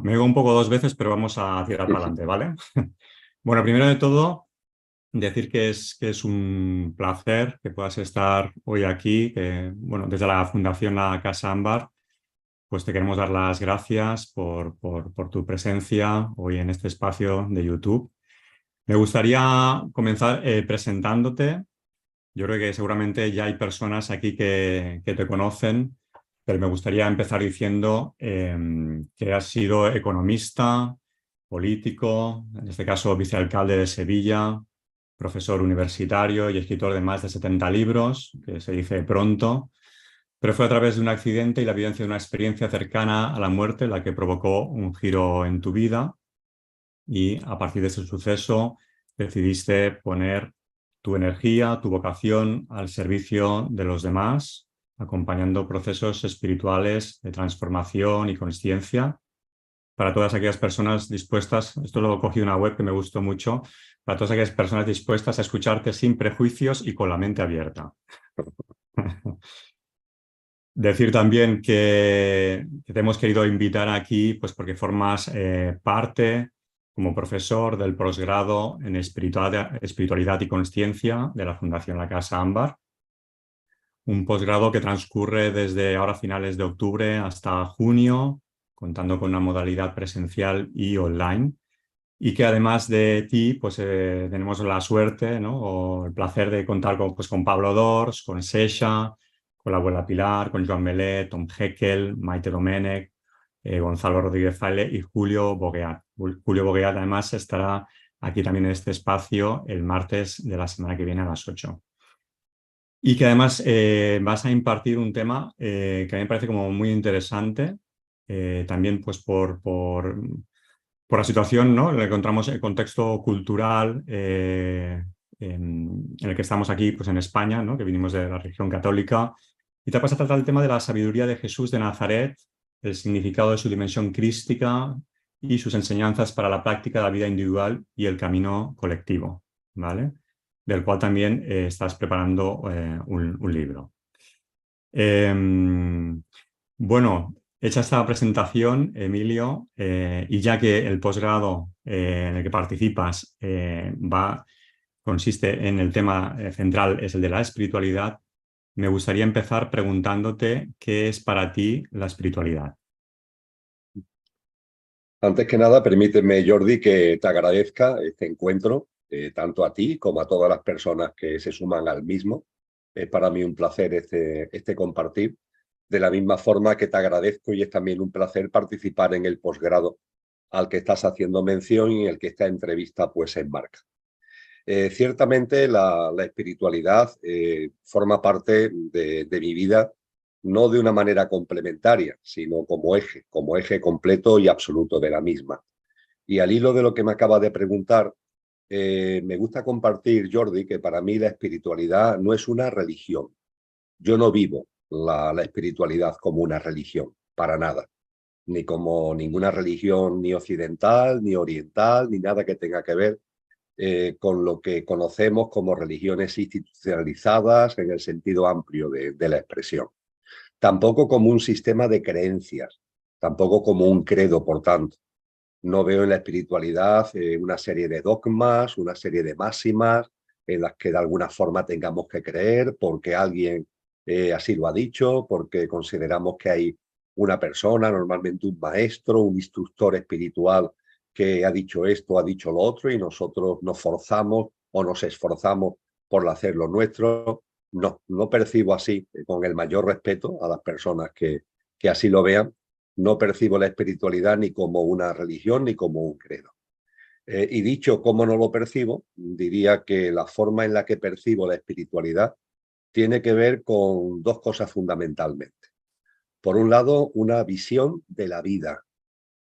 Me digo un poco dos veces, pero vamos a tirar para adelante, ¿vale? Bueno, primero de todo, decir que es un placer que puedas estar hoy aquí, que, bueno, desde la Fundación La Casa Ámbar, pues te queremos dar las gracias por tu presencia hoy en este espacio de YouTube. Me gustaría comenzar presentándote. Yo creo que seguramente ya hay personas aquí que te conocen, pero me gustaría empezar diciendo que has sido economista, político, en este caso vicealcalde de Sevilla, profesor universitario y escritor de más de 70 libros, que se dice pronto, pero fue a través de un accidente y la vivencia de una experiencia cercana a la muerte la que provocó un giro en tu vida y a partir de ese suceso decidiste poner tu energía, tu vocación al servicio de los demás, acompañando procesos espirituales de transformación y consciencia para todas aquellas personas dispuestas, esto lo cogí de una web que me gustó mucho, para todas aquellas personas dispuestas a escucharte sin prejuicios y con la mente abierta. Decir también que te hemos querido invitar aquí pues porque formas parte como profesor del posgrado en espiritualidad y consciencia de la Fundación La Casa Ámbar, un posgrado que transcurre desde ahora finales de octubre hasta junio, contando con una modalidad presencial y online, y que además de ti pues tenemos la suerte, ¿no? O el placer de contar con Pablo Dors, con Sesha, con la abuela Pilar, con Joan Melé, Tom Heckel, Maite Domènech, Gonzalo Rodríguez Faile y Julio Bogueat. Julio Bogueat además estará aquí también en este espacio el martes de la semana que viene a las 8. Y que además vas a impartir un tema que a mí me parece como muy interesante, también pues por la situación, ¿no? Le encontramos el contexto cultural en el que estamos aquí, pues en España, ¿no? Que vinimos de la religión católica. Y te vas a tratar el tema de la sabiduría de Jesús de Nazaret, el significado de su dimensión crística y sus enseñanzas para la práctica de la vida individual y el camino colectivo, ¿vale? Del cual también estás preparando un libro. Bueno, hecha esta presentación, Emilio, y ya que el posgrado en el que participas consiste en el tema central, es el de la espiritualidad, me gustaría empezar preguntándote qué es para ti la espiritualidad. Antes que nada, permíteme, Jordi, que te agradezca este encuentro, tanto a ti como a todas las personas que se suman al mismo. Es para mí un placer este compartir, de la misma forma que te agradezco y es también un placer participar en el posgrado al que estás haciendo mención y en el que esta entrevista pues enmarca. Ciertamente la espiritualidad forma parte de mi vida, no de una manera complementaria, sino como eje completo y absoluto de la misma. Y al hilo de lo que me acaba de preguntar, me gusta compartir, Jordi, que para mí la espiritualidad no es una religión. Yo no vivo la espiritualidad como una religión, para nada. Ni como ninguna religión ni occidental, ni oriental, ni nada que tenga que ver con lo que conocemos como religiones institucionalizadas en el sentido amplio de la expresión. Tampoco como un sistema de creencias, tampoco como un credo, por tanto. No veo en la espiritualidad una serie de dogmas, una serie de máximas en las que de alguna forma tengamos que creer porque alguien así lo ha dicho, porque consideramos que hay una persona, normalmente un maestro, un instructor espiritual que ha dicho esto, ha dicho lo otro y nosotros nos forzamos o nos esforzamos por hacerlo nuestro. No, no percibo así, con el mayor respeto a las personas que así lo vean, no percibo la espiritualidad ni como una religión ni como un credo. Y dicho cómo no lo percibo, diría que la forma en la que percibo la espiritualidad tiene que ver con dos cosas fundamentalmente. Por un lado, una visión de la vida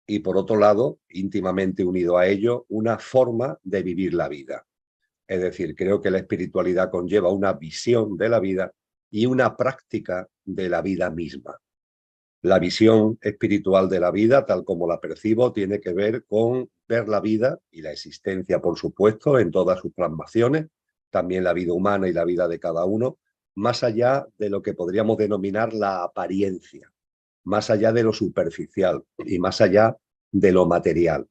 y por otro lado, íntimamente unido a ello, una forma de vivir la vida. Es decir, creo que la espiritualidad conlleva una visión de la vida y una práctica de la vida misma. La visión espiritual de la vida, tal como la percibo, tiene que ver con ver la vida y la existencia, por supuesto, en todas sus plasmaciones, también la vida humana y la vida de cada uno, más allá de lo que podríamos denominar la apariencia, más allá de lo superficial y más allá de lo material,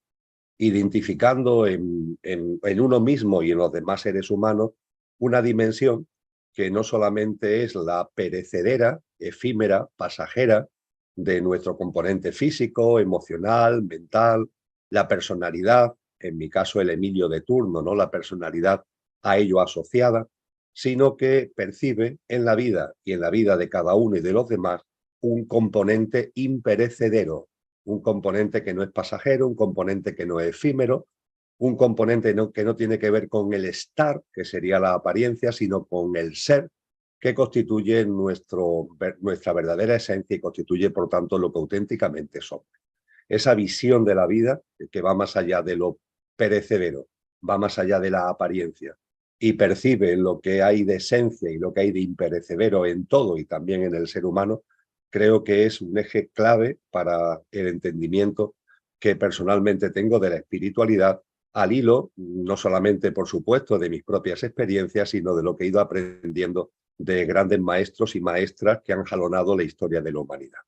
identificando en uno mismo y en los demás seres humanos una dimensión que no solamente es la perecedera, efímera, pasajera de nuestro componente físico, emocional, mental, la personalidad, en mi caso el Emilio de turno, ¿no? La personalidad a ello asociada, sino que percibe en la vida y en la vida de cada uno y de los demás un componente imperecedero, un componente que no es pasajero, un componente que no es efímero, un componente que no tiene que ver con el estar, que sería la apariencia, sino con el ser, que constituye nuestra verdadera esencia y constituye, por tanto, lo que auténticamente somos. Esa visión de la vida que va más allá de lo perecedero, va más allá de la apariencia y percibe lo que hay de esencia y lo que hay de imperecedero en todo y también en el ser humano, creo que es un eje clave para el entendimiento que personalmente tengo de la espiritualidad, al hilo, no solamente, por supuesto, de mis propias experiencias, sino de lo que he ido aprendiendo de grandes maestros y maestras que han jalonado la historia de la humanidad.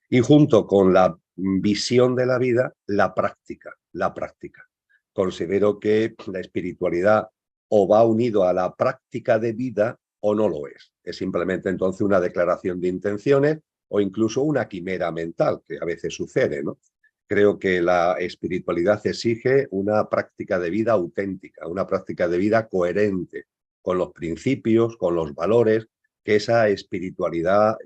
Y junto con la visión de la vida, la práctica, la práctica. Considero que la espiritualidad o va unido a la práctica de vida o no lo es. Es simplemente entonces una declaración de intenciones o incluso una quimera mental, que a veces sucede, ¿no? Creo que la espiritualidad exige una práctica de vida auténtica, una práctica de vida coherente con los principios, con los valores que esa espiritualidad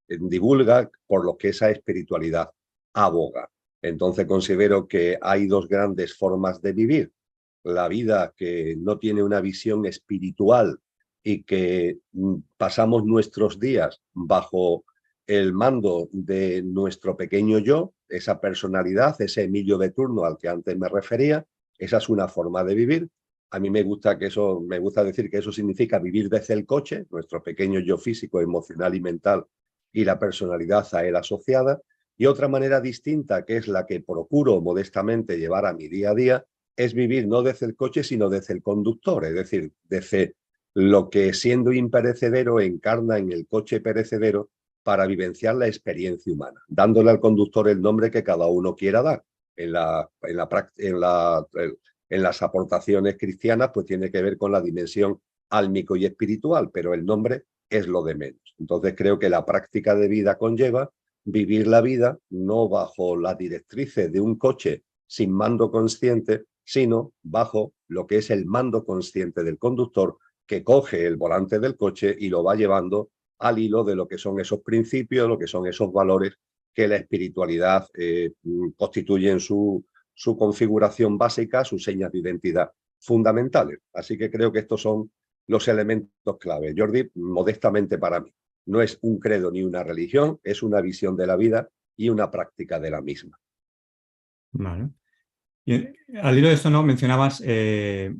divulga, por lo que esa espiritualidad aboga. Entonces considero que hay dos grandes formas de vivir. La vida que no tiene una visión espiritual y que pasamos nuestros días bajo el mando de nuestro pequeño yo, esa personalidad, ese Emilio de turno al que antes me refería, esa es una forma de vivir. A mí me gusta decir que eso significa vivir desde el coche, nuestro pequeño yo físico, emocional y mental, y la personalidad a él asociada. Y otra manera distinta, que es la que procuro modestamente llevar a mi día a día, es vivir no desde el coche, sino desde el conductor, es decir, desde lo que siendo imperecedero encarna en el coche perecedero para vivenciar la experiencia humana, dándole al conductor el nombre que cada uno quiera dar. En las aportaciones cristianas, pues tiene que ver con la dimensión álmico y espiritual, pero el nombre es lo de menos. Entonces creo que la práctica de vida conlleva vivir la vida no bajo las directrices de un coche sin mando consciente, sino bajo lo que es el mando consciente del conductor que coge el volante del coche y lo va llevando al hilo de lo que son esos principios, lo que son esos valores que la espiritualidad constituye en su configuración básica, sus señas de identidad fundamentales. Así que creo que estos son los elementos clave. Jordi, modestamente para mí, no es un credo ni una religión, es una visión de la vida y una práctica de la misma. Vale. Y al hilo de esto, ¿no? Mencionabas,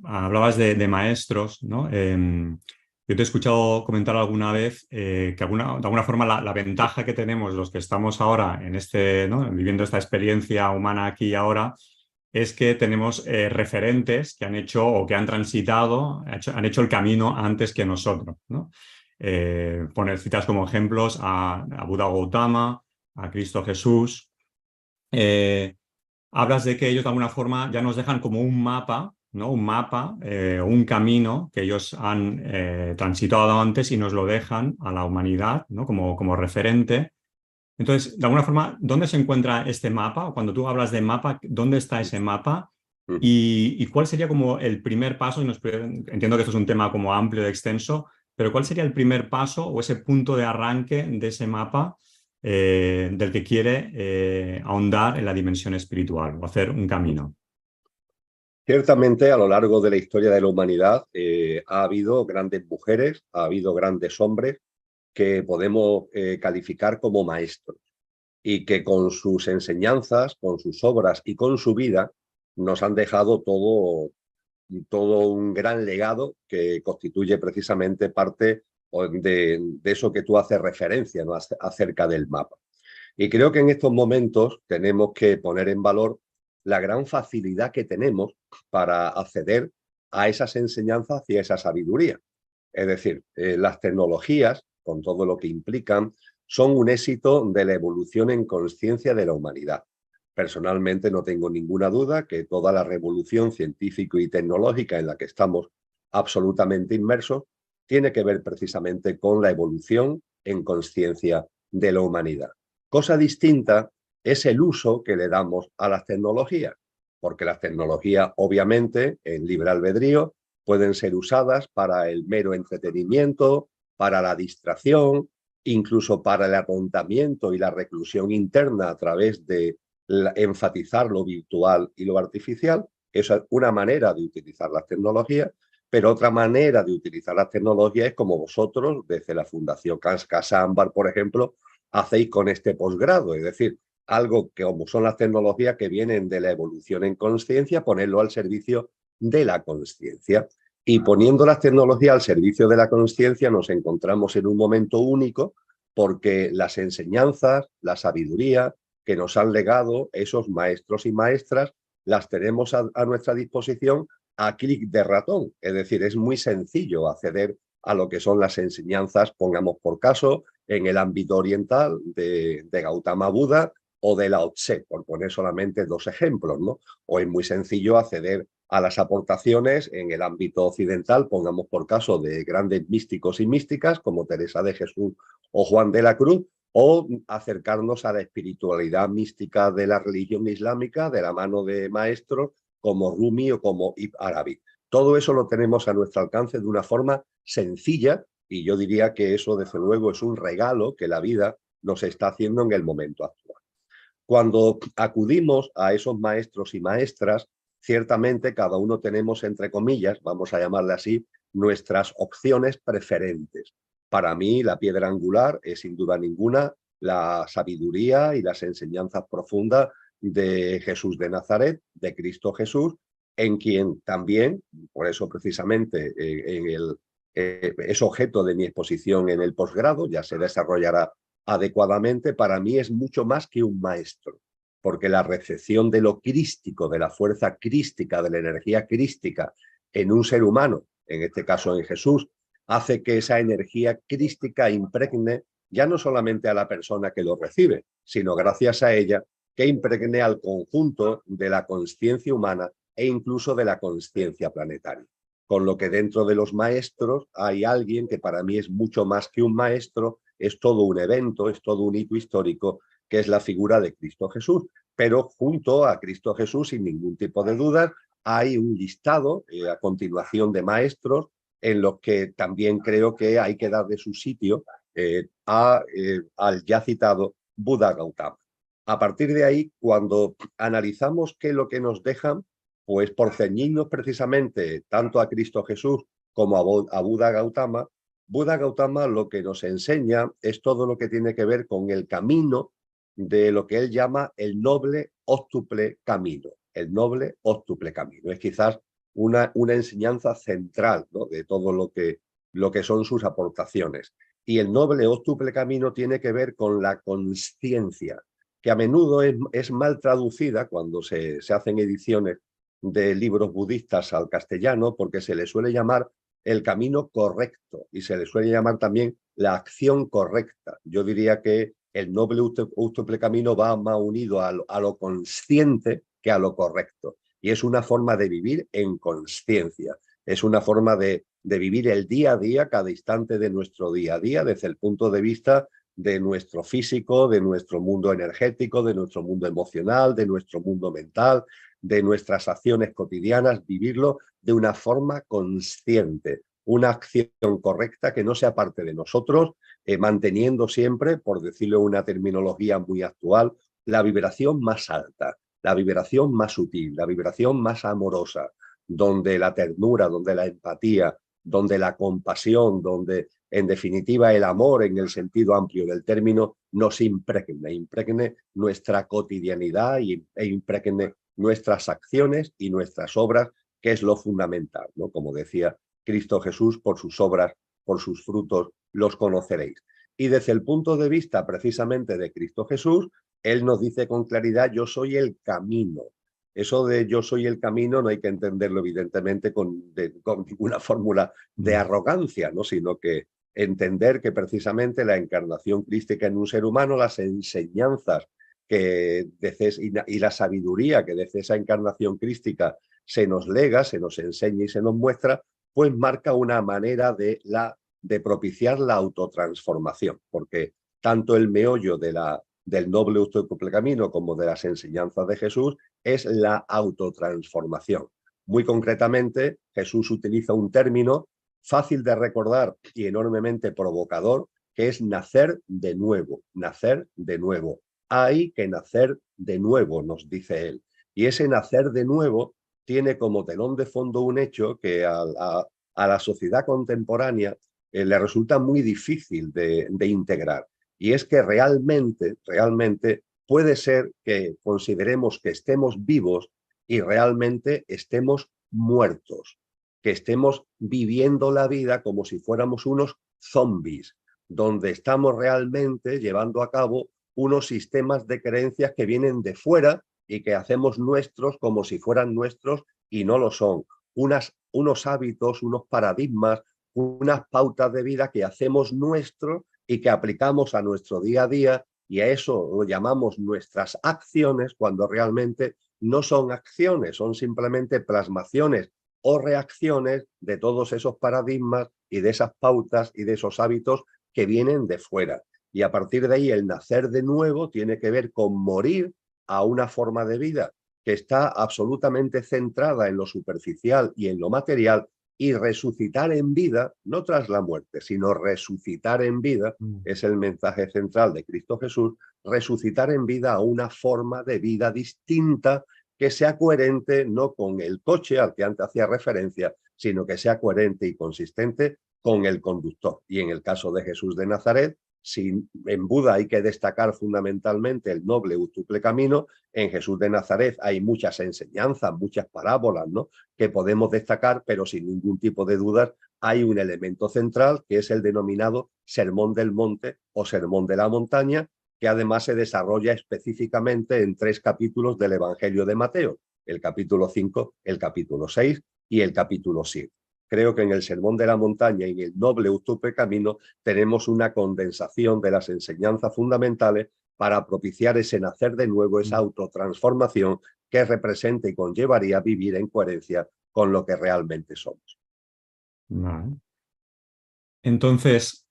hablabas de maestros, ¿no? Yo te he escuchado comentar alguna vez que de alguna forma la ventaja que tenemos los que estamos ahora en ¿no? Viviendo esta experiencia humana aquí y ahora es que tenemos referentes que han hecho o que han transitado, han hecho el camino antes que nosotros, ¿no? Poner citas como ejemplos a Buda Gautama, a Cristo Jesús. Hablas de que ellos de alguna forma ya nos dejan como un mapa, ¿no? Un mapa, un camino que ellos han transitado antes y nos lo dejan a la humanidad, ¿no? Como referente. Entonces, de alguna forma, ¿dónde se encuentra este mapa? Cuando tú hablas de mapa, ¿dónde está ese mapa? ¿Y cuál sería como el primer paso? Entiendo que esto es un tema como amplio y extenso, pero ¿cuál sería el primer paso o ese punto de arranque de ese mapa del que quiere ahondar en la dimensión espiritual o hacer un camino? Ciertamente, a lo largo de la historia de la humanidad ha habido grandes mujeres, ha habido grandes hombres que podemos calificar como maestros y que con sus enseñanzas, con sus obras y con su vida nos han dejado todo un gran legado que constituye precisamente parte de eso que tú haces referencia, ¿no? Acerca del mapa. Y creo que en estos momentos tenemos que poner en valor la gran facilidad que tenemos para acceder a esas enseñanzas y a esa sabiduría. Es decir, las tecnologías, con todo lo que implican, son un éxito de la evolución en conciencia de la humanidad. Personalmente no tengo ninguna duda que toda la revolución científica y tecnológica en la que estamos absolutamente inmersos tiene que ver precisamente con la evolución en conciencia de la humanidad. Cosa distinta es el uso que le damos a las tecnologías, porque las tecnologías, obviamente, en libre albedrío, pueden ser usadas para el mero entretenimiento, para la distracción, incluso para el atontamiento y la reclusión interna a través de enfatizar lo virtual y lo artificial. Esa es una manera de utilizar las tecnologías, pero otra manera de utilizar las tecnologías es como vosotros, desde la Fundación Casa Ámbar, por ejemplo, hacéis con este posgrado, es decir, algo que como son las tecnologías que vienen de la evolución en conciencia, ponerlo al servicio de la conciencia. Y poniendo las tecnologías al servicio de la conciencia nos encontramos en un momento único porque las enseñanzas, la sabiduría que nos han legado esos maestros y maestras las tenemos a nuestra disposición a clic de ratón. Es decir, es muy sencillo acceder a lo que son las enseñanzas, pongamos por caso, en el ámbito oriental de Gautama Buda o de Lao Tse, por poner solamente dos ejemplos, ¿no? O es muy sencillo acceder a las aportaciones en el ámbito occidental, pongamos por caso de grandes místicos y místicas como Teresa de Jesús o Juan de la Cruz, o acercarnos a la espiritualidad mística de la religión islámica de la mano de maestros como Rumi o como Ibn Arabi. Todo eso lo tenemos a nuestro alcance de una forma sencilla y yo diría que eso desde luego es un regalo que la vida nos está haciendo en el momento actual. Cuando acudimos a esos maestros y maestras, ciertamente cada uno tenemos, entre comillas, vamos a llamarle así, nuestras opciones preferentes. Para mí, la piedra angular es sin duda ninguna la sabiduría y las enseñanzas profundas de Jesús de Nazaret, de Cristo Jesús, en quien también, por eso precisamente es objeto de mi exposición en el posgrado, ya se desarrollará adecuadamente, para mí es mucho más que un maestro, porque la recepción de lo crístico, de la fuerza crística, de la energía crística en un ser humano, en este caso en Jesús, hace que esa energía crística impregne ya no solamente a la persona que lo recibe, sino gracias a ella que impregne al conjunto de la conciencia humana e incluso de la conciencia planetaria. Con lo que dentro de los maestros hay alguien que para mí es mucho más que un maestro, es todo un evento, es todo un hito histórico, que es la figura de Cristo Jesús. Pero junto a Cristo Jesús, sin ningún tipo de duda, hay un listado a continuación de maestros en los que también creo que hay que dar de su sitio al ya citado Buda Gautama. A partir de ahí, cuando analizamos qué es lo que nos dejan, pues por ceñirnos precisamente tanto a Cristo Jesús como a Buda Gautama lo que nos enseña es todo lo que tiene que ver con el camino de lo que él llama el noble óctuple camino. El noble óctuple camino. Es quizás una enseñanza central, ¿no?, de todo lo que son sus aportaciones. Y el noble óctuple camino tiene que ver con la consciencia, que a menudo es mal traducida cuando se hacen ediciones de libros budistas al castellano, porque se le suele llamar el camino correcto y se le suele llamar también la acción correcta. Yo diría que el noble óctuple camino va más unido a lo consciente que a lo correcto. Y es una forma de vivir en consciencia. Es una forma de vivir el día a día, cada instante de nuestro día a día, desde el punto de vista de nuestro físico, de nuestro mundo energético, de nuestro mundo emocional, de nuestro mundo mental, de nuestras acciones cotidianas, vivirlo de una forma consciente, una acción correcta que no sea parte de nosotros, manteniendo siempre, por decirlo en una terminología muy actual, la vibración más alta, la vibración más sutil, la vibración más amorosa, donde la ternura, donde la empatía, donde la compasión, donde en definitiva el amor en el sentido amplio del término nos impregne nuestra cotidianidad e impregne nuestras acciones y nuestras obras, que es lo fundamental, ¿no? Como decía Cristo Jesús, por sus obras, por sus frutos los conoceréis. Y desde el punto de vista precisamente de Cristo Jesús, él nos dice con claridad: yo soy el camino. Eso de yo soy el camino no hay que entenderlo evidentemente con ninguna fórmula de arrogancia, ¿no?, sino que entender que precisamente la encarnación crística en un ser humano, las enseñanzas y la sabiduría que desde esa encarnación crística se nos lega, se nos enseña y se nos muestra, pues marca una manera de propiciar la autotransformación, porque tanto el meollo del noble camino como de las enseñanzas de Jesús es la autotransformación. Muy concretamente, Jesús utiliza un término fácil de recordar y enormemente provocador, que es nacer de nuevo, nacer de nuevo. Hay que nacer de nuevo, nos dice él. Y ese nacer de nuevo tiene como telón de fondo un hecho que a la sociedad contemporánea le resulta muy difícil de integrar. Y es que realmente puede ser que consideremos que estemos vivos y realmente estemos muertos, que estemos viviendo la vida como si fuéramos unos zombies, donde estamos realmente llevando a cabo unos sistemas de creencias que vienen de fuera y que hacemos nuestros como si fueran nuestros y no lo son. Unos hábitos, unos paradigmas, unas pautas de vida que hacemos nuestros y que aplicamos a nuestro día a día, y a eso lo llamamos nuestras acciones, cuando realmente no son acciones, son simplemente plasmaciones o reacciones de todos esos paradigmas y de esas pautas y de esos hábitos que vienen de fuera. Y a partir de ahí el nacer de nuevo tiene que ver con morir a una forma de vida que está absolutamente centrada en lo superficial y en lo material, y resucitar en vida, no tras la muerte, sino resucitar en vida, es el mensaje central de Cristo Jesús, resucitar en vida a una forma de vida distinta que sea coherente no con el coche al que antes hacía referencia, sino que sea coherente y consistente con el conductor. Y en el caso de Jesús de Nazaret, si en Buda hay que destacar fundamentalmente el noble útuple camino, en Jesús de Nazaret hay muchas enseñanzas, muchas parábolas, ¿no?, que podemos destacar, pero sin ningún tipo de dudas hay un elemento central que es el denominado Sermón del Monte o Sermón de la Montaña, que además se desarrolla específicamente en 3 capítulos del Evangelio de Mateo, el capítulo 5, el capítulo 6 y el capítulo 7. Creo que en el Sermón de la Montaña y en el noble útuple camino tenemos una condensación de las enseñanzas fundamentales para propiciar ese nacer de nuevo, esa autotransformación que representa y conllevaría vivir en coherencia con lo que realmente somos. Vale. Entonces,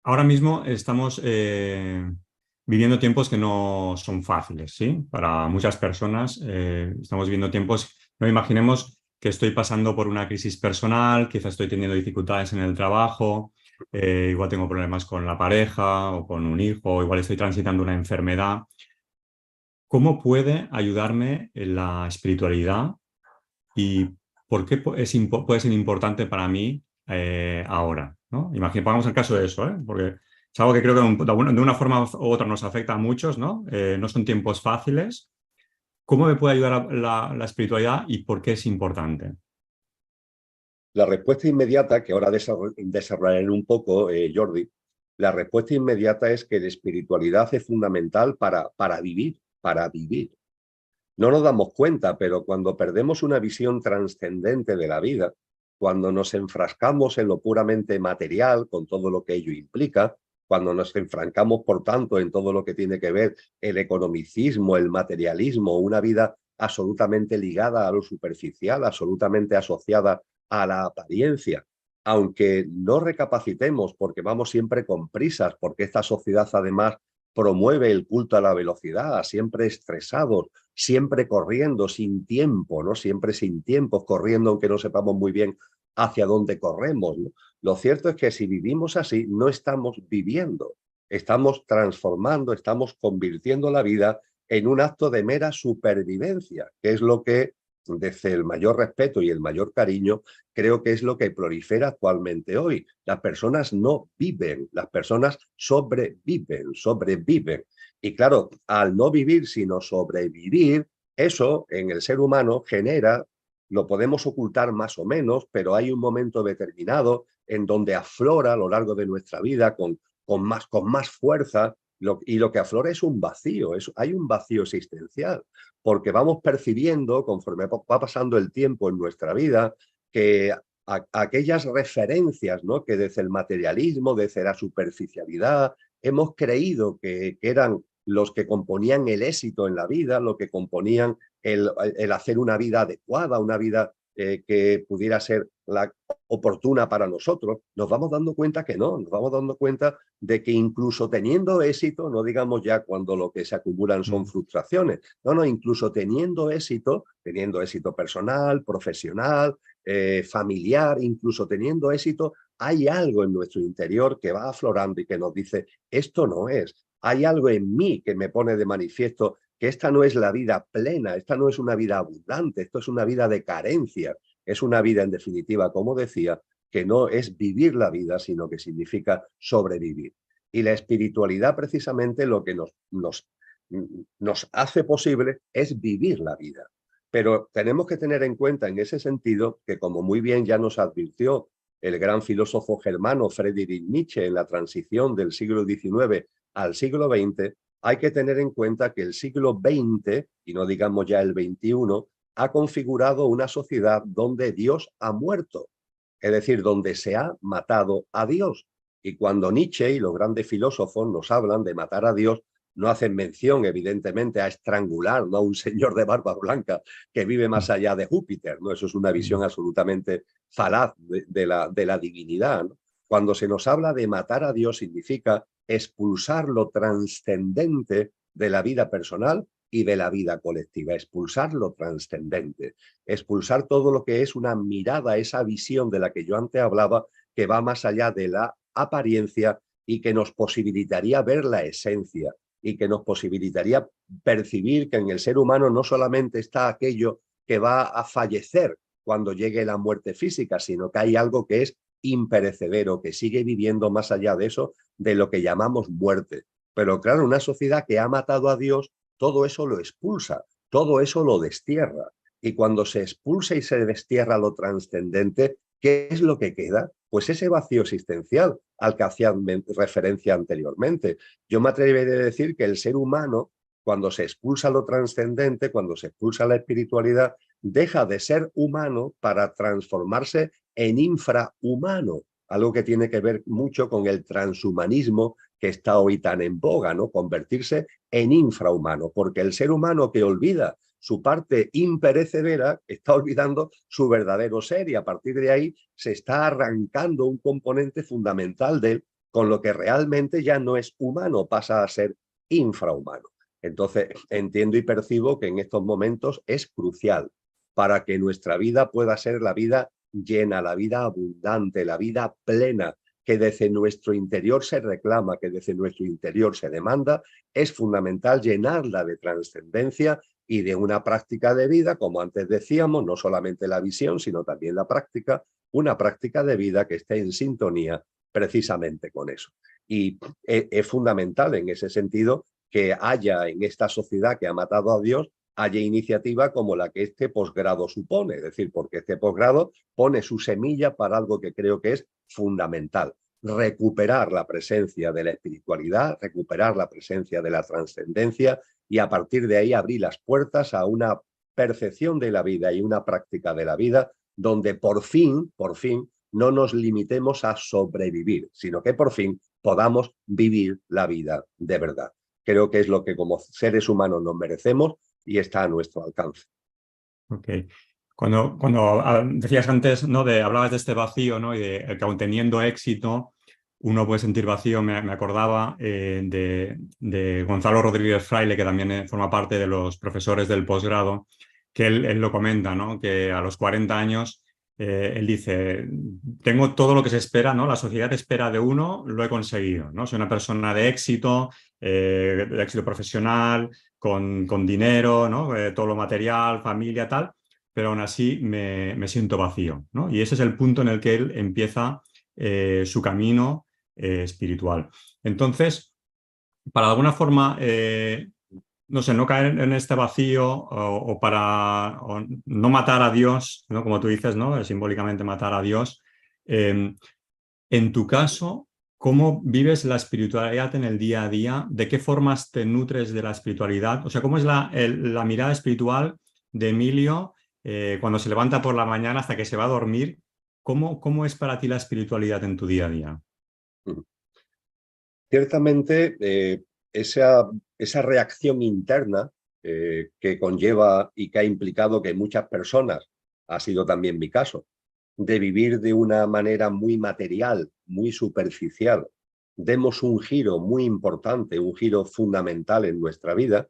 ahora mismo estamos viviendo tiempos que no son fáciles, ¿sí? Para muchas personas estamos viviendo tiempos, no imaginemos que estoy pasando por una crisis personal, quizás estoy teniendo dificultades en el trabajo, igual tengo problemas con la pareja o con un hijo, igual estoy transitando una enfermedad. ¿Cómo puede ayudarme en la espiritualidad y por qué puede ser importante para mí ahora, ¿no? Pongamos el caso de eso, ¿eh? Porque es algo que creo que de una forma u otra nos afecta a muchos, ¿no? No son tiempos fáciles. ¿Cómo me puede ayudar la espiritualidad y por qué es importante? La respuesta inmediata, que ahora desarrollaré un poco, Jordi, la respuesta inmediata es que la espiritualidad es fundamental para vivir, para vivir. No nos damos cuenta, pero cuando perdemos una visión trascendente de la vida, cuando nos enfrascamos en lo puramente material, con todo lo que ello implica, cuando nos enfrancamos, por tanto, en todo lo que tiene que ver el economicismo, el materialismo, una vida absolutamente ligada a lo superficial, absolutamente asociada a la apariencia, aunque no recapacitemos porque vamos siempre con prisas, porque esta sociedad además promueve el culto a la velocidad, siempre estresados, siempre corriendo, sin tiempo, ¿no? Siempre sin tiempo, corriendo aunque no sepamos muy bien hacia dónde corremos, ¿no? Lo cierto es que si vivimos así, no estamos viviendo, estamos transformando, estamos convirtiendo la vida en un acto de mera supervivencia, que es lo que, desde el mayor respeto y el mayor cariño, creo que es lo que prolifera actualmente hoy. Las personas no viven, las personas sobreviven. Y claro, al no vivir, sino sobrevivir, eso en el ser humano genera, lo podemos ocultar más o menos, pero hay un momento determinado en donde aflora a lo largo de nuestra vida con más fuerza, y lo que aflora es un vacío, hay un vacío existencial, porque vamos percibiendo, conforme va pasando el tiempo en nuestra vida, que aquellas referencias, ¿no?, que desde el materialismo, desde la superficialidad, hemos creído que eran los que componían el éxito en la vida, lo que componían el hacer una vida adecuada, una vida que pudiera ser la oportuna para nosotros, nos vamos dando cuenta que no, nos vamos dando cuenta de que incluso teniendo éxito, no digamos ya cuando lo que se acumulan son frustraciones, no, incluso teniendo éxito personal, profesional, familiar, incluso teniendo éxito, hay algo en nuestro interior que va aflorando y que nos dice, esto no es. Hay algo en mí que me pone de manifiesto que esta no es la vida plena, esta no es una vida abundante, esto es una vida de carencia, es una vida, en definitiva, como decía, que no es vivir la vida, sino que significa sobrevivir. Y la espiritualidad, precisamente, lo que nos hace posible es vivir la vida. Pero tenemos que tener en cuenta en ese sentido que, como muy bien ya nos advirtió el gran filósofo germano Friedrich Nietzsche en la transición del siglo XIX al siglo XX, hay que tener en cuenta que el siglo XX, y no digamos ya el XXI, ha configurado una sociedad donde Dios ha muerto, es decir, donde se ha matado a Dios. Y cuando Nietzsche y los grandes filósofos nos hablan de matar a Dios, no hacen mención, evidentemente, a estrangular, no a un señor de barba blanca que vive más allá de Júpiter, ¿no? Eso es una visión absolutamente falaz de la divinidad, ¿no? Cuando se nos habla de matar a Dios, significa expulsar lo trascendente de la vida personal y de la vida colectiva, expulsar lo trascendente, expulsar todo lo que es una mirada, esa visión de la que yo antes hablaba, que va más allá de la apariencia y que nos posibilitaría ver la esencia y que nos posibilitaría percibir que en el ser humano no solamente está aquello que va a fallecer cuando llegue la muerte física, sino que hay algo que es imperecedero, que sigue viviendo más allá de eso, de lo que llamamos muerte. Pero claro, una sociedad que ha matado a Dios, todo eso lo expulsa, todo eso lo destierra. Y cuando se expulsa y se destierra lo trascendente, ¿qué es lo que queda? Pues ese vacío existencial al que hacía referencia anteriormente. Yo me atrevería a decir que el ser humano, cuando se expulsa lo trascendente, cuando se expulsa la espiritualidad, deja de ser humano para transformarse en infrahumano, algo que tiene que ver mucho con el transhumanismo que está hoy tan en boga, ¿no? Convertirse en infrahumano, porque el ser humano que olvida su parte imperecedera está olvidando su verdadero ser y a partir de ahí se está arrancando un componente fundamental de él, con lo que realmente ya no es humano, pasa a ser infrahumano. Entonces entiendo y percibo que en estos momentos es crucial para que nuestra vida pueda ser la vida llena, la vida abundante, la vida plena, que desde nuestro interior se reclama, que desde nuestro interior se demanda, es fundamental llenarla de trascendencia y de una práctica de vida, como antes decíamos, no solamente la visión, sino también la práctica, una práctica de vida que esté en sintonía precisamente con eso. Y es fundamental en ese sentido que haya en esta sociedad que ha matado a Dios, haya iniciativa como la que este posgrado supone, es decir, porque este posgrado pone su semilla para algo que creo que es fundamental, recuperar la presencia de la espiritualidad, recuperar la presencia de la trascendencia y a partir de ahí abrir las puertas a una percepción de la vida y una práctica de la vida donde por fin, no nos limitemos a sobrevivir, sino que por fin podamos vivir la vida de verdad. Creo que es lo que como seres humanos nos merecemos y está a nuestro alcance. Ok. Cuando decías antes, ¿no? Hablabas de este vacío, ¿no? Y de que aun teniendo éxito, uno puede sentir vacío. Me acordaba de Gonzalo Rodríguez Fraile, que también forma parte de los profesores del posgrado, que él lo comenta, ¿no? Que a los 40 años él dice, tengo todo lo que se espera, ¿no? La sociedad espera de uno, lo he conseguido, ¿no? Soy una persona de éxito profesional, con dinero, ¿no? Todo lo material, familia, tal, pero aún así me siento vacío, ¿no? Y ese es el punto en el que él empieza su camino espiritual. Entonces, para de alguna forma, no sé, no caer en este vacío o para no matar a Dios, ¿no? Como tú dices, ¿no? Simbólicamente matar a Dios. En tu caso, ¿cómo vives la espiritualidad en el día a día? ¿De qué formas te nutres de la espiritualidad? O sea, ¿cómo es la mirada espiritual de Emilio cuando se levanta por la mañana hasta que se va a dormir? ¿Cómo es para ti la espiritualidad en tu día a día? Ciertamente, esa esa reacción interna que conlleva y que ha implicado que muchas personas, ha sido también mi caso, de vivir de una manera muy material, muy superficial, demos un giro muy importante, un giro fundamental en nuestra vida,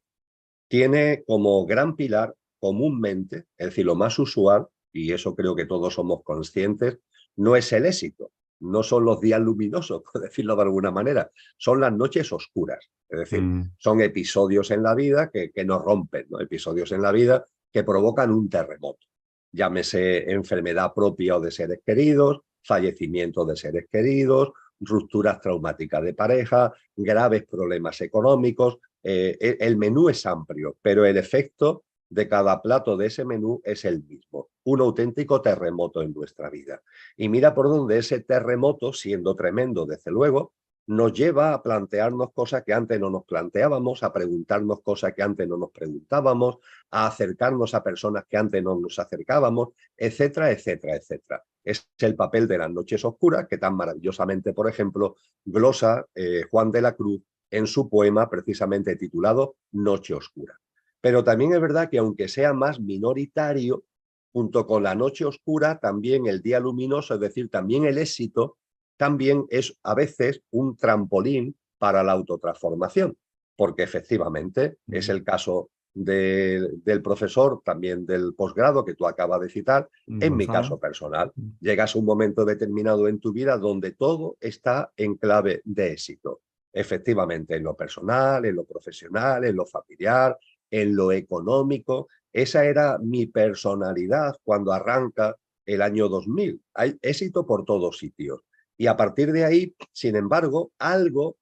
tiene como gran pilar comúnmente, es decir, lo más usual, y eso creo que todos somos conscientes, no es el éxito, no son los días luminosos, por decirlo de alguna manera, son las noches oscuras. Es decir, Mm, son episodios en la vida que nos rompen, ¿no? Episodios en la vida que provocan un terremoto. Llámese enfermedad propia o de seres queridos, fallecimiento de seres queridos, rupturas traumáticas de pareja, graves problemas económicos. El menú es amplio, pero el efecto de cada plato de ese menú es el mismo, un auténtico terremoto en nuestra vida. Y mira por dónde ese terremoto, siendo tremendo desde luego, nos lleva a plantearnos cosas que antes no nos planteábamos, a preguntarnos cosas que antes no nos preguntábamos, a acercarnos a personas que antes no nos acercábamos, etcétera, etcétera, etcétera. Es el papel de las noches oscuras que tan maravillosamente, por ejemplo, glosa Juan de la Cruz en su poema precisamente titulado Noche Oscura. Pero también es verdad que aunque sea más minoritario, junto con la noche oscura, también el día luminoso, es decir, también el éxito, también es a veces un trampolín para la autotransformación, porque efectivamente es el caso del profesor, también del posgrado que tú acabas de citar, en mi Gonzalo. caso personal. Llegas a un momento determinado en tu vida donde todo está en clave de éxito. Efectivamente, en lo personal, en lo profesional, en lo familiar, en lo económico. Esa era mi personalidad cuando arranca el año 2000. Hay éxito por todos sitios. Y a partir de ahí, sin embargo, algo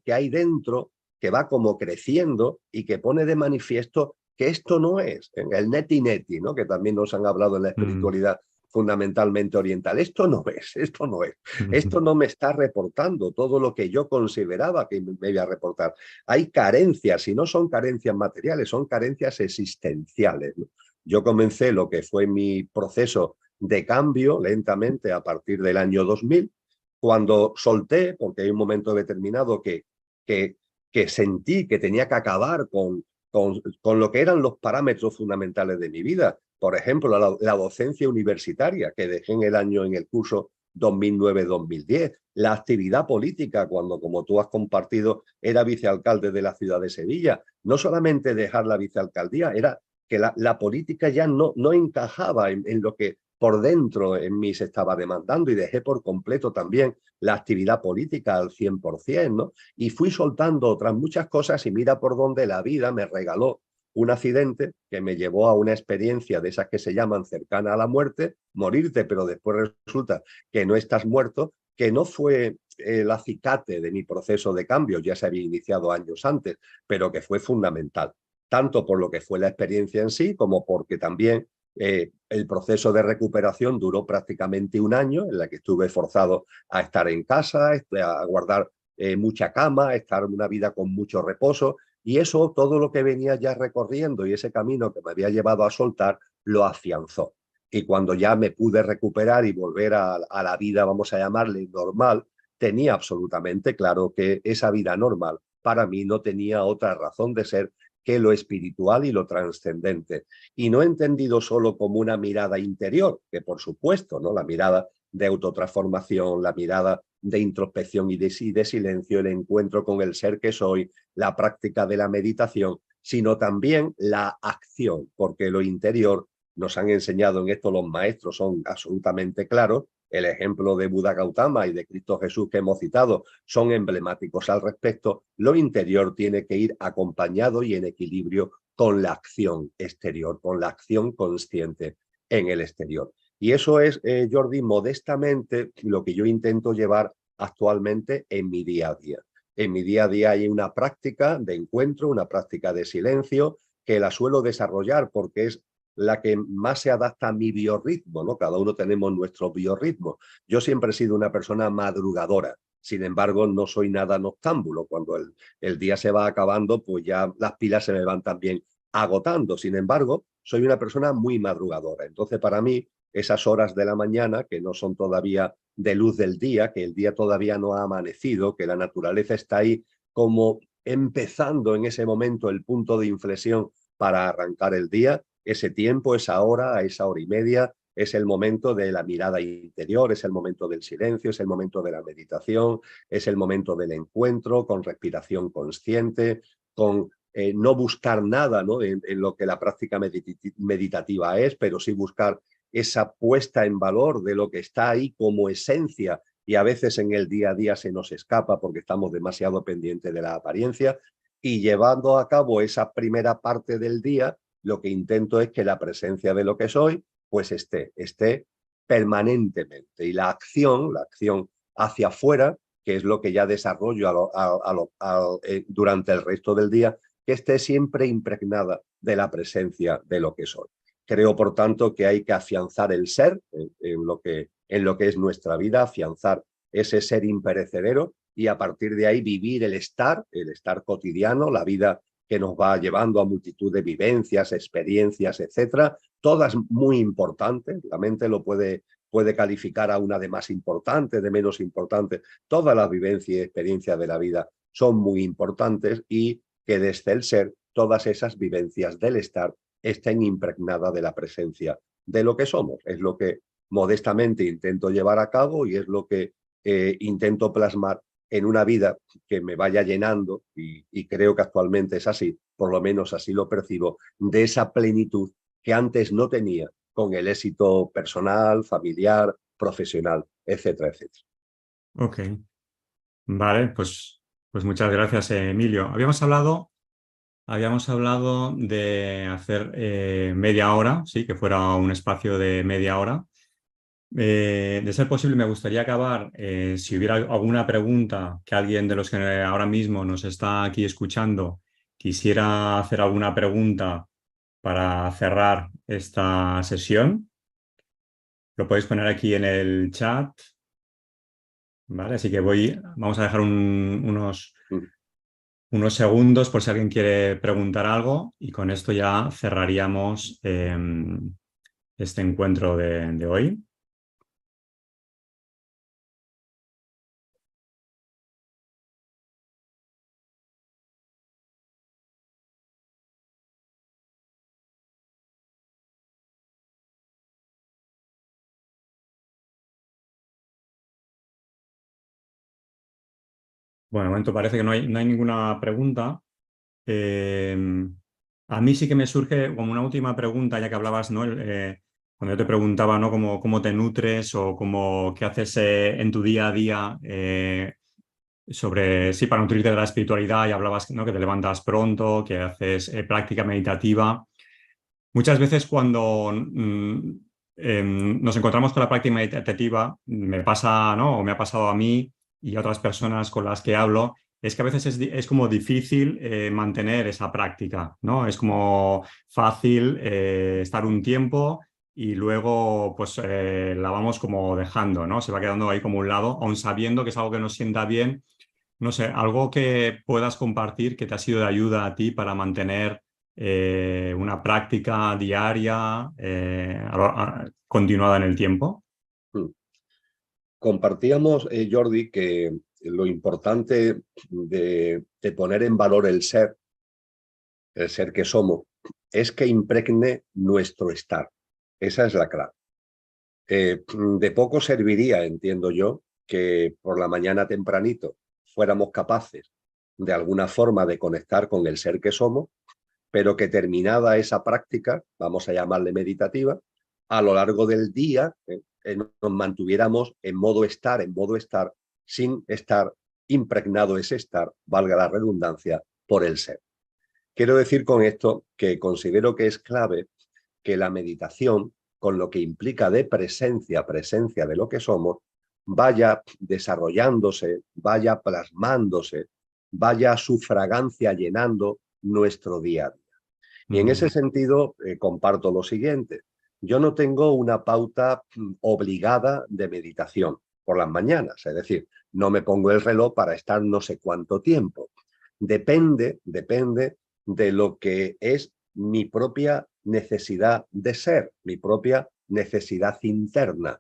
que hay dentro que va como creciendo y que pone de manifiesto que esto no es el neti neti, ¿no? Que también nos han hablado en la Mm, espiritualidad fundamentalmente oriental. Esto no es, esto no es. Esto no me está reportando todo lo que yo consideraba que me iba a reportar. Hay carencias, y no son carencias materiales, son carencias existenciales, ¿no? Yo comencé lo que fue mi proceso de cambio lentamente a partir del año 2000, cuando solté, porque hay un momento determinado que, que sentí que tenía que acabar con lo que eran los parámetros fundamentales de mi vida. Por ejemplo, la docencia universitaria que dejé en el curso 2009-2010, la actividad política cuando, como tú has compartido, era vicealcalde de la ciudad de Sevilla. No solamente dejar la vicealcaldía, era que la política ya no encajaba en lo que por dentro en mí se estaba demandando y dejé por completo también la actividad política al 100%, ¿no? Y fui soltando otras muchas cosas y mira por dónde la vida me regaló un accidente que me llevó a una experiencia de esas que se llaman cercana a la muerte, morirte, pero después resulta que no estás muerto, que no fue el acicate de mi proceso de cambio, ya se había iniciado años antes, pero que fue fundamental, tanto por lo que fue la experiencia en sí, como porque también el proceso de recuperación duró prácticamente un año, en la que estuve forzado a estar en casa, a guardar mucha cama, a estar en una vida con mucho reposo, y eso, todo lo que venía ya recorriendo y ese camino que me había llevado a soltar, lo afianzó. Y cuando ya me pude recuperar y volver a la vida, vamos a llamarle normal, tenía absolutamente claro que esa vida normal para mí no tenía otra razón de ser que lo espiritual y lo trascendente. Y no entendido solo como una mirada interior, que por supuesto, ¿no? La mirada de autotransformación, la mirada de introspección y de silencio, el encuentro con el ser que soy, la práctica de la meditación, sino también la acción, porque lo interior nos han enseñado en esto los maestros, son absolutamente claros. El ejemplo de Buda Gautama y de Cristo Jesús que hemos citado son emblemáticos al respecto. Lo interior tiene que ir acompañado y en equilibrio con la acción exterior, con la acción consciente en el exterior. Y eso es, Jordi, modestamente lo que yo intento llevar actualmente en mi día a día. En mi día a día hay una práctica de encuentro, una práctica de silencio, que la suelo desarrollar porque es la que más se adapta a mi biorritmo, ¿no? Cada uno tenemos nuestro biorritmo. Yo siempre he sido una persona madrugadora, sin embargo, no soy nada noctámbulo. Cuando el día se va acabando, pues ya las pilas se me van también agotando. Sin embargo, soy una persona muy madrugadora. Entonces, para mí, esas horas de la mañana, que no son todavía de luz del día, que el día todavía no ha amanecido, que la naturaleza está ahí como empezando en ese momento el punto de inflexión para arrancar el día. Ese tiempo, esa hora y media, es el momento de la mirada interior, es el momento del silencio, es el momento de la meditación, es el momento del encuentro con respiración consciente, con no buscar nada, ¿no?, en lo que la práctica meditativa es, pero sí buscar esa puesta en valor de lo que está ahí como esencia, y a veces en el día a día se nos escapa porque estamos demasiado pendientes de la apariencia. Y llevando a cabo esa primera parte del día, lo que intento es que la presencia de lo que soy pues esté permanentemente. Y la acción hacia afuera, que es lo que ya desarrollo durante el resto del día, que esté siempre impregnada de la presencia de lo que soy. Creo, por tanto, que hay que afianzar el ser en lo que es nuestra vida, afianzar ese ser imperecedero, y a partir de ahí vivir el estar cotidiano, la vida que nos va llevando a multitud de vivencias, experiencias, etcétera, todas muy importantes. La mente lo puede calificar a una de más importante, de menos importante. Todas las vivencias y experiencias de la vida son muy importantes, y que desde el ser todas esas vivencias del estar estén impregnadas de la presencia de lo que somos. Es lo que modestamente intento llevar a cabo, y es lo que intento plasmar en una vida que me vaya llenando, y creo que actualmente es así, por lo menos así lo percibo, de esa plenitud que antes no tenía con el éxito personal, familiar, profesional, etcétera, etcétera. Ok, vale, pues muchas gracias, Emilio. Habíamos hablado de hacer media hora, sí, que fuera un espacio de media hora. De ser posible, me gustaría acabar, si hubiera alguna pregunta que alguien de los que ahora mismo nos está aquí escuchando quisiera hacer alguna pregunta para cerrar esta sesión, lo podéis poner aquí en el chat, ¿vale? Así que vamos a dejar unos segundos por si alguien quiere preguntar algo, y con esto ya cerraríamos este encuentro de hoy. Bueno, de momento parece que no hay ninguna pregunta. Eh, a mí sí que me surge como una última pregunta, ya que hablabas, ¿no? Cuando yo te preguntaba, ¿no?, cómo te nutres o qué haces en tu día a día sí, para nutrirte de la espiritualidad, y hablabas, ¿no?, que te levantas pronto, que haces práctica meditativa. Muchas veces cuando nos encontramos con la práctica meditativa, me pasa, ¿no?, o me ha pasado a mí y a otras personas con las que hablo, es que a veces es como difícil mantener esa práctica, ¿no? Es como fácil estar un tiempo y luego pues la vamos como dejando, ¿no? Se va quedando ahí como un lado, aun sabiendo que es algo que nos sienta bien. No sé, algo que puedas compartir que te ha sido de ayuda a ti para mantener una práctica diaria continuada en el tiempo. Compartíamos, Jordi, que lo importante de poner en valor el ser que somos, es que impregne nuestro estar. Esa es la clave. De poco serviría, entiendo yo, que por la mañana tempranito fuéramos capaces de alguna forma de conectar con el ser que somos, pero que terminada esa práctica, vamos a llamarle meditativa, a lo largo del día nos mantuviéramos en modo estar, sin estar impregnado ese estar, valga la redundancia, por el ser. Quiero decir con esto que considero que es clave que la meditación, con lo que implica de presencia de lo que somos, vaya desarrollándose, vaya plasmándose, vaya su fragancia llenando nuestro día a día. Y en ese sentido, comparto lo siguiente. Yo no tengo una pauta obligada de meditación por las mañanas, es decir, no me pongo el reloj para estar no sé cuánto tiempo. Depende de lo que es mi propia necesidad de ser, mi propia necesidad interna.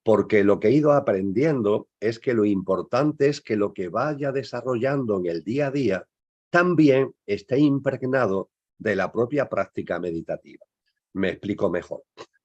Porque lo que he ido aprendiendo es que lo importante es que lo que vaya desarrollando en el día a día también esté impregnado de la propia práctica meditativa. Me explico mejor.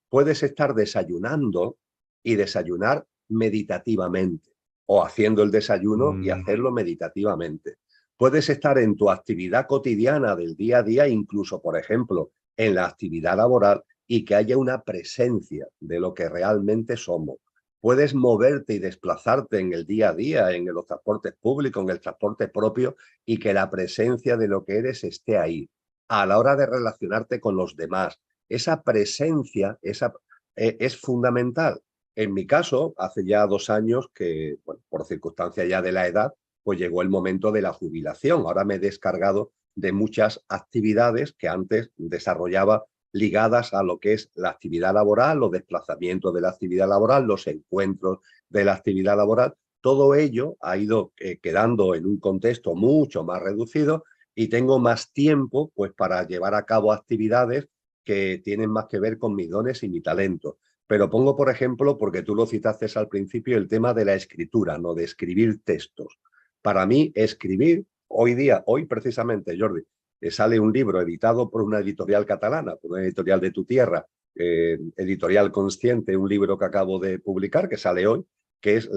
Puedes estar desayunando y desayunar meditativamente, o haciendo el desayuno y hacerlo meditativamente. Puedes estar en tu actividad cotidiana del día a día, incluso, por ejemplo, en la actividad laboral, y que haya una presencia de lo que realmente somos. Puedes moverte y desplazarte en el día a día, en los transportes públicos, en el transporte propio, y que la presencia de lo que eres esté ahí. A la hora de relacionarte con los demás, esa presencia es fundamental. En mi caso, hace ya 2 años que, bueno, por circunstancia ya de la edad, pues llegó el momento de la jubilación. Ahora me he descargado de muchas actividades que antes desarrollaba ligadas a lo que es la actividad laboral, los desplazamientos de la actividad laboral, los encuentros de la actividad laboral. Todo ello ha ido quedando en un contexto mucho más reducido y tengo más tiempo pues, para llevar a cabo actividades que tienen más que ver con mis dones y mi talento. Pero pongo, por ejemplo, porque tú lo citaste al principio, el tema de la escritura, ¿no? De escribir textos. Para mí, escribir, hoy precisamente, Jordi, sale un libro editado por una editorial catalana, por una editorial de tu tierra, Editorial Consciente, un libro que acabo de publicar, que sale hoy, que es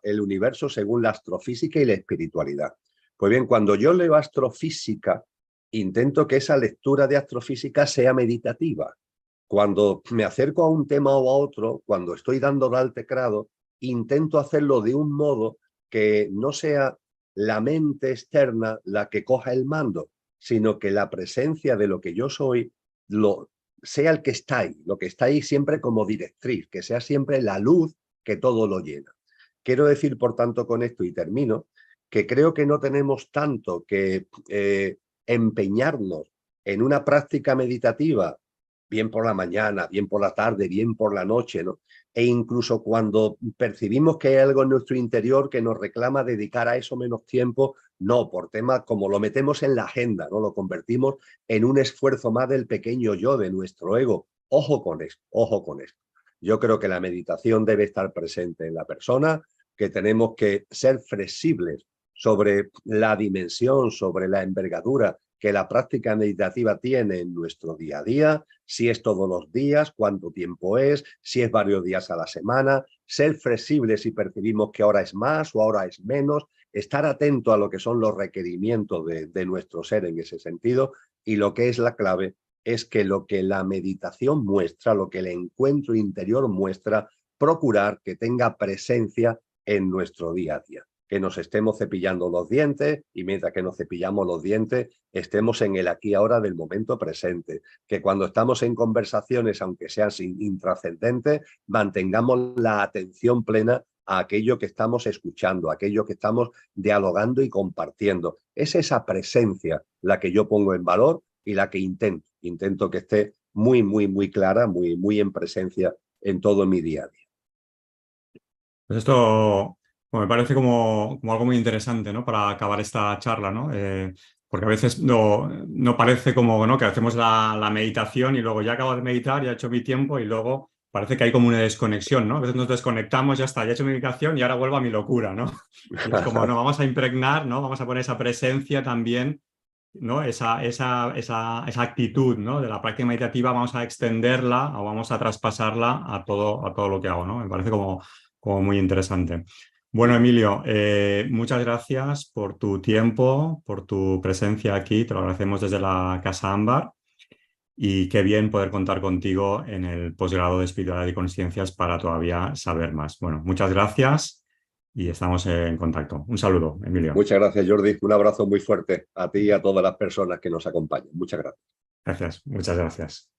El universo según la astrofísica y la espiritualidad. Pues bien, cuando yo leo astrofísica, intento que esa lectura de astrofísica sea meditativa. Cuando me acerco a un tema o a otro, cuando estoy dándole al teclado, intento hacerlo de un modo que no sea la mente externa la que coja el mando, sino que la presencia de lo que yo soy sea el que está ahí, lo que está ahí siempre como directriz, que sea siempre la luz que todo lo llena. Quiero decir, por tanto, con esto, y termino, que creo que no tenemos tanto que empeñarnos en una práctica meditativa, bien por la mañana, bien por la tarde, bien por la noche, ¿no? E incluso cuando percibimos que hay algo en nuestro interior que nos reclama dedicar a eso menos tiempo, no, por temas como lo metemos en la agenda, ¿no? Lo convertimos en un esfuerzo más del pequeño yo, de nuestro ego. Ojo con esto, ojo con esto. Yo creo que la meditación debe estar presente en la persona, que tenemos que ser flexibles sobre la dimensión, sobre la envergadura que la práctica meditativa tiene en nuestro día a día, si es todos los días, cuánto tiempo es, si es varios días a la semana, ser flexibles si percibimos que ahora es más o ahora es menos, estar atento a lo que son los requerimientos de nuestro ser en ese sentido, y lo que es la clave es que lo que la meditación muestra, lo que el encuentro interior muestra, procurar que tenga presencia en nuestro día a día. Que nos estemos cepillando los dientes y mientras que nos cepillamos los dientes estemos en el aquí y ahora del momento presente. Que cuando estamos en conversaciones, aunque sean intrascendentes, mantengamos la atención plena a aquello que estamos escuchando, a aquello que estamos dialogando y compartiendo. Es esa presencia la que yo pongo en valor y la que intento que esté muy, muy, muy clara, muy, muy en presencia en todo mi día a día. Pues esto bueno, me parece como algo muy interesante, ¿no? Para acabar esta charla, ¿no? Porque a veces no parece como, ¿no? Que hacemos la meditación y luego ya acabo de meditar, ya he hecho mi tiempo y luego parece que hay como una desconexión, ¿no? A veces nos desconectamos, ya está, ya he hecho mi meditación y ahora vuelvo a mi locura, ¿no? Y es como, no, vamos a impregnar, ¿no? Vamos a poner esa presencia también, ¿no? Esa actitud, ¿no? De la práctica meditativa, vamos a extenderla o vamos a traspasarla a todo lo que hago, ¿no? Me parece como muy interesante. Bueno, Emilio, muchas gracias por tu tiempo, por tu presencia aquí. Te lo agradecemos desde la Casa Ámbar y qué bien poder contar contigo en el posgrado de Espiritualidad y Conciencias para todavía saber más. Bueno, muchas gracias y estamos en contacto. Un saludo, Emilio. Muchas gracias, Jordi. Un abrazo muy fuerte a ti y a todas las personas que nos acompañan. Muchas gracias. Gracias, muchas gracias.